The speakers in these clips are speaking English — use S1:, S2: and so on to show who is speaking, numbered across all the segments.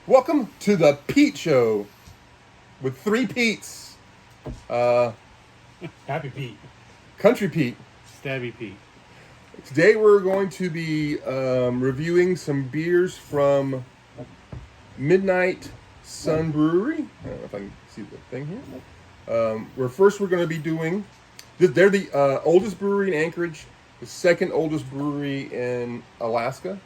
S1: Welcome to the Pete Show with three Pete's.
S2: Happy Pete.
S1: Country Pete.
S2: Stabby Pete.
S1: Today we're going to be reviewing some beers from Midnight Sun Brewery. I don't know if I can see the thing here. We're going to be doing... They're the oldest brewery in Anchorage, the second oldest brewery in Alaska.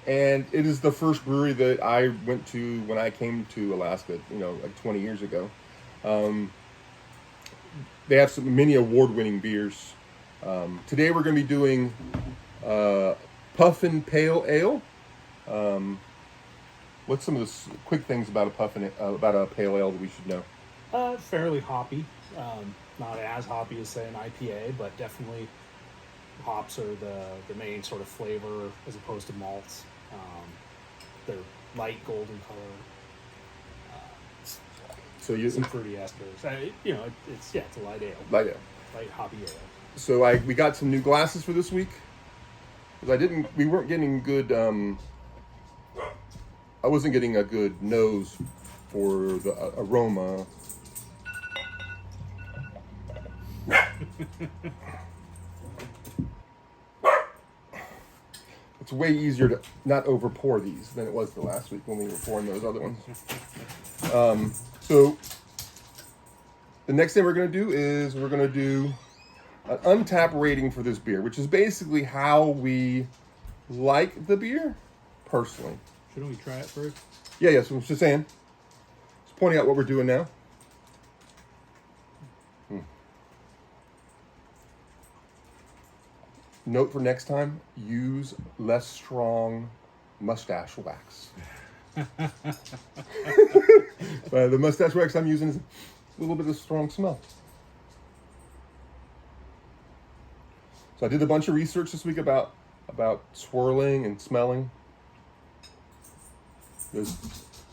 S1: And it is the first brewery that I went to when I came to Alaska, like 20 years ago. They have many award-winning beers. Today we're going to be doing Puffin Pale Ale. What's some of the quick things about a pale ale that we should know?
S2: Fairly hoppy. Not as hoppy as, say, an IPA, but definitely hops are the main sort of flavor as opposed to malts. They're light golden color.
S1: So you
S2: some fruity esters. It's a light ale.
S1: Light ale.
S2: Light hoppy ale.
S1: So we got some new glasses for this week. Because we weren't getting good. I wasn't getting a good nose for the aroma. It's way easier to not over pour these than it was the last week when we were pouring those other ones. So the next thing we're going to do is we're going to do an untapped rating for this beer, which is basically how we like the beer personally.
S2: Shouldn't we try it first?
S1: Yeah. So I'm just saying. Just pointing out what we're doing now. Note for next time, use less strong mustache wax. The mustache wax I'm using is a little bit of strong smell. So I did a bunch of research this week about swirling and smelling. There's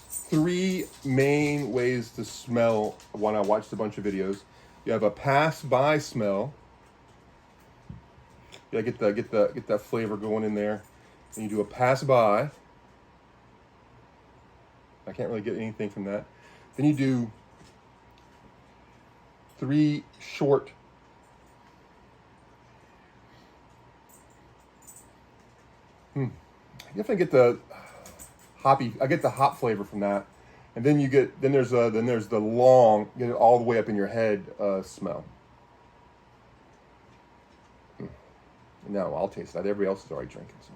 S1: three main ways to smell when I watched a bunch of videos. You have a pass-by smell. Yeah, get that flavor going in there. And you do a pass by. I can't really get anything from that. Then you do three short. I definitely get the hoppy. I get the hop flavor from that, and then there's the long, get it all the way up in your head smell. No, I'll taste that. Everybody else is already drinking. So.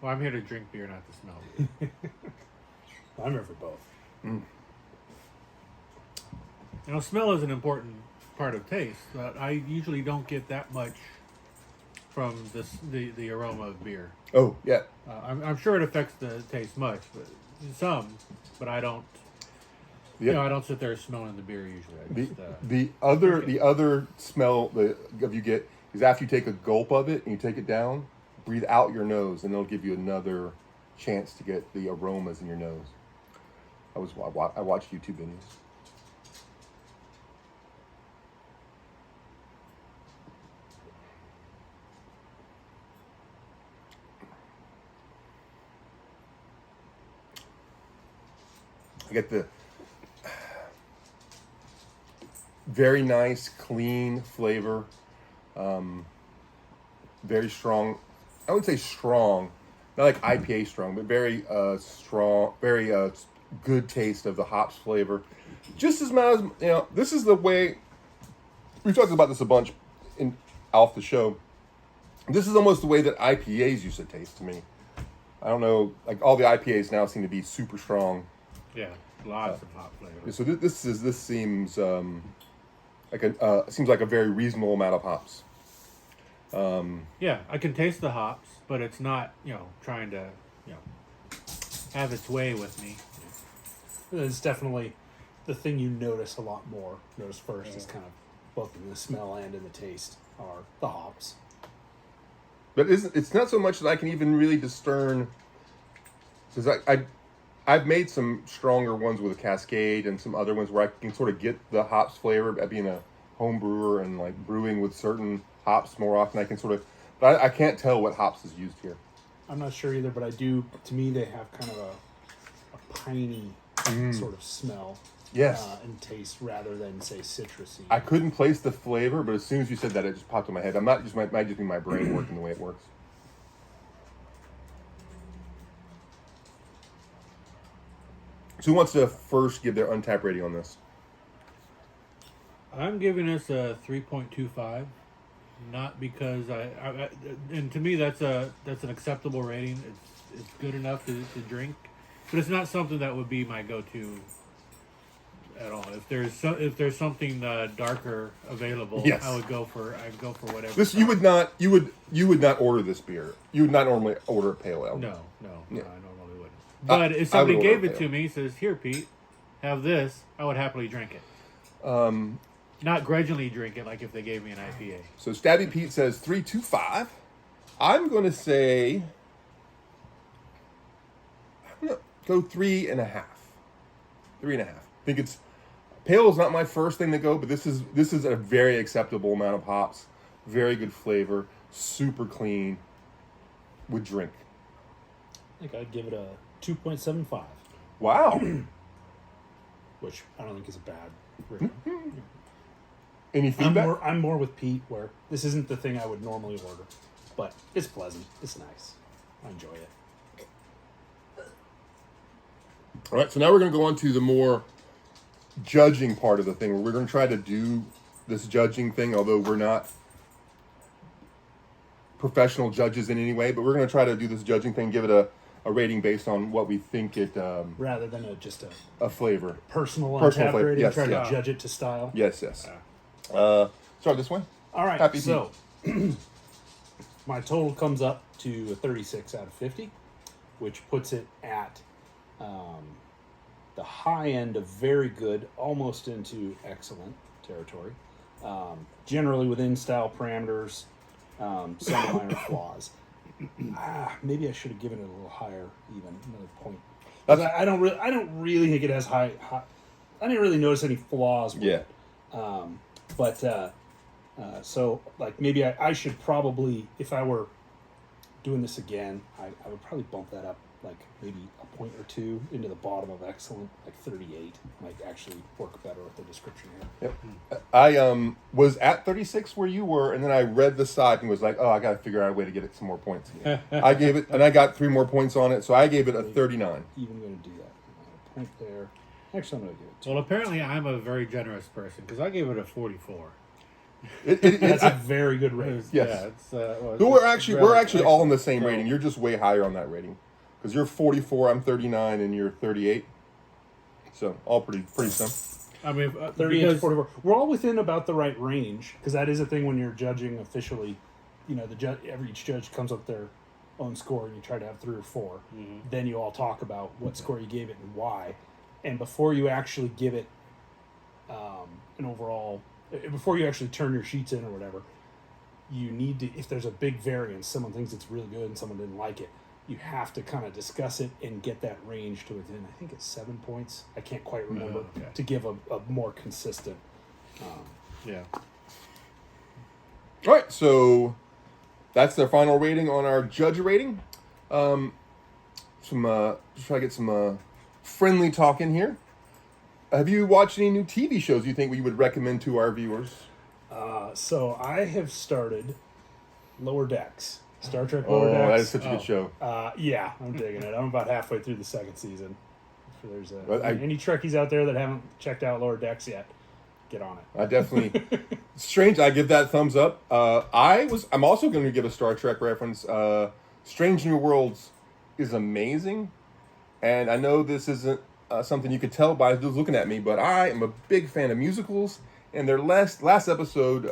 S2: Well, I'm here to drink beer, not to smell. I'm here for both. Smell is an important part of taste, but I usually don't get that much from the aroma of beer.
S1: Oh, yeah.
S2: I'm sure it affects the taste much, but I don't.
S1: Yep.
S2: I don't sit there smelling the beer usually.
S1: The other smell that you get is after you take a gulp of it and you take it down, breathe out your nose, and it'll give you another chance to get the aromas in your nose. I watched YouTube videos. I get the very nice, clean flavor. Very strong. I would say strong, not like IPA strong, but very strong, very good taste of the hops flavor. Just as much as this is the way we've talked about this a bunch off the show. This is almost the way that IPAs used to taste to me. I don't know, like all the IPAs now seem to be super strong.
S2: Yeah, lots of hop flavor.
S1: So this seems seems like a very reasonable amount of hops.
S2: Yeah, I can taste the hops, but it's not, trying to, have its way with me. It's definitely the thing you notice a lot more. Notice first is kind of both in the smell and in the taste are the hops.
S1: But it's not so much that I can even really discern, because I've made some stronger ones with a Cascade and some other ones where I can sort of get the hops flavor by being a home brewer and like brewing with certain hops more often. I can sort of, but I can't tell what hops is used here.
S2: I'm not sure either, but I do. To me, they have kind of a
S3: piney sort of smell.
S1: Yes.
S3: And taste rather than say citrusy.
S1: I couldn't place the flavor, but as soon as you said that, it just popped in my head. Might just be my brain working the way it works. So who wants to first give their untapped rating on this?
S2: I'm giving this a 3.25, not because and to me that's an acceptable rating. It's good enough to drink, but it's not something that would be my go-to at all. If there's something darker available,
S1: yes.
S2: I'd go for whatever.
S1: This you would not order this beer. You would not normally order a pale ale.
S2: No,
S1: Yeah.
S2: I normally wouldn't. But if somebody gave it to me, says, "Here, Pete, have this," I would happily drink it. Not grudgingly drink it like if they gave me an IPA.
S1: So Stabby Pete says 3.25. I'm going to say go 3.5. 3.5. I think it's pale is not my first thing to go, but this is a very acceptable amount of hops, very good flavor, super clean. Would drink.
S3: I think I'd give it a 2.75.
S1: Wow.
S3: Which I don't think is a bad rating.
S1: Any feedback?
S3: I'm more with Pete, where this isn't the thing I would normally order, but it's pleasant. It's nice. I enjoy it.
S1: All right, so now we're going to go on to the more judging part of the thing. We're going to try to do this judging thing, although we're not professional judges in any way, but we're going to try to do this judging thing, give it a rating based on what we think it...
S3: rather than just
S1: a flavor.
S3: Personal
S1: flavor.
S3: rating,
S1: Yes,
S3: try
S1: yeah.
S3: to judge it to style.
S1: Yes. Start this way.
S3: All right,
S1: Happy
S3: so my total comes up to a 36 out of 50, which puts it at the high end of very good, almost into excellent territory. Generally within style parameters, some minor flaws. Maybe I should have given it a little higher, even another point. I don't really think it has high. I didn't really notice any flaws with it. So like maybe I should probably, if I were doing this again, I would probably bump that up like maybe a point or two into the bottom of excellent, like 38 might actually work better with the description here.
S1: Yep. I was at 36 where you were, and then I read the side and was like, oh, I got to figure out a way to get it some more points again. I gave it, and I got 3 more points on it, so I gave it a 39.
S3: Even going to do that. A point there. Actually, I'm going to give it 2.
S2: Well, apparently I'm a very generous person because I gave it a 44.
S3: That's a very good rating.
S1: Yes.
S2: Yeah, it's,
S1: So we're actually all in the same rating. You're just way higher on that rating because you're 44, I'm 39, and you're 38. So all pretty similar.
S2: I mean,
S3: 38 to 44. We're all within about the right range because that is a thing when you're judging officially. You know, each judge comes up with their own score, and you try to have 3 or 4. Mm-hmm. Then you all talk about what score you gave it and why. And before you actually give it an overall, before you actually turn your sheets in or whatever, you need to, if there's a big variance, someone thinks it's really good and someone didn't like it, you have to kind of discuss it and get that range to within, I think it's 7 points. I can't quite remember, to give a more consistent.
S2: Yeah.
S1: All right, so that's their final rating on our judge rating. Just try to get some friendly talk in here. Have you watched any new TV shows you think we would recommend to our viewers?
S3: So I have started Lower Decks. Star Trek Lower Decks.
S1: Oh, that is such a good show.
S3: Yeah, I'm digging it. I'm about halfway through the 2nd season. If there's any Trekkies out there that haven't checked out Lower Decks yet, get on it.
S1: I definitely. Strange. I give that thumbs up. I'm also going to give a Star Trek reference. Strange New Worlds is amazing, and I know this isn't something you could tell by just looking at me, but I am a big fan of musicals. And their last episode,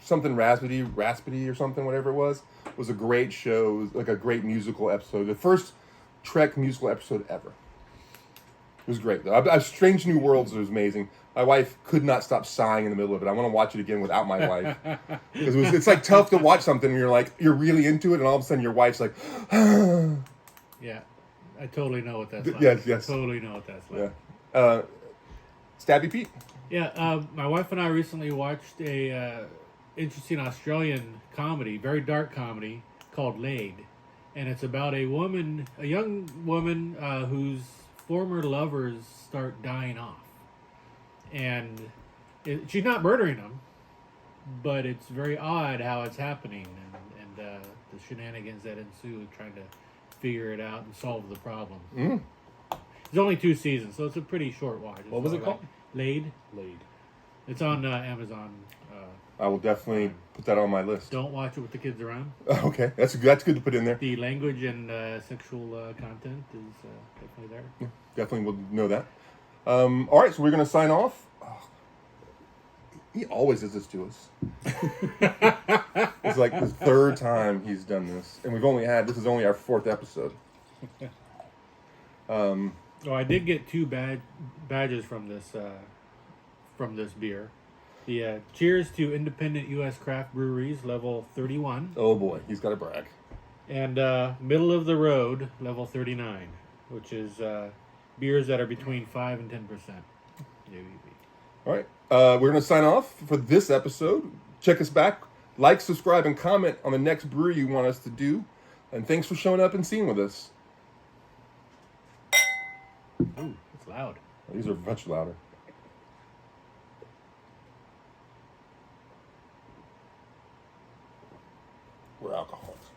S1: something Raspity or something, whatever it was a great show. It was like a great musical episode. The first Trek musical episode ever. It was great, though. Strange New Worlds was amazing. My wife could not stop sighing in the middle of it. I want to watch it again without my wife. Because it's like tough to watch something and you're really into it, and all of a sudden your wife's like,
S2: Yeah, I totally know what that's like.
S1: Yes.
S2: Totally know what that's like.
S1: Yeah. Stabby Pete?
S2: Yeah, my wife and I recently watched a interesting Australian comedy, very dark comedy, called Laid. and it's about a young woman whose former lovers start dying off, and she's not murdering them, but it's very odd how it's happening, and the shenanigans that ensue trying to figure it out and solve the problem.
S1: Mm.
S2: It's only 2 seasons, so it's a pretty short watch.
S3: What was it called?
S2: Laid.
S3: Laid.
S2: It's on Amazon.
S1: I will definitely put that on my list.
S2: Don't watch it with the kids around.
S1: Okay, that's good to put in there.
S2: The language and sexual content is definitely there.
S1: Yeah, definitely will know that. All right, so we're going to sign off. Oh, he always does this to us. It's like the 3rd time he's done this, and this is only our 4th episode.
S2: Oh, I did get 2 badges from this beer. The Cheers to Independent U.S. Craft Breweries, level 31.
S1: Oh boy, he's got to brag.
S2: And Middle of the Road, level 39, which is beers that are between 5 and 10% ABV.
S1: All right, we're going to sign off for this episode. Check us back. Like, subscribe, and comment on the next brewery you want us to do. And thanks for showing up and seeing with us.
S2: Ooh, it's loud.
S1: These are much louder. We're alcoholics.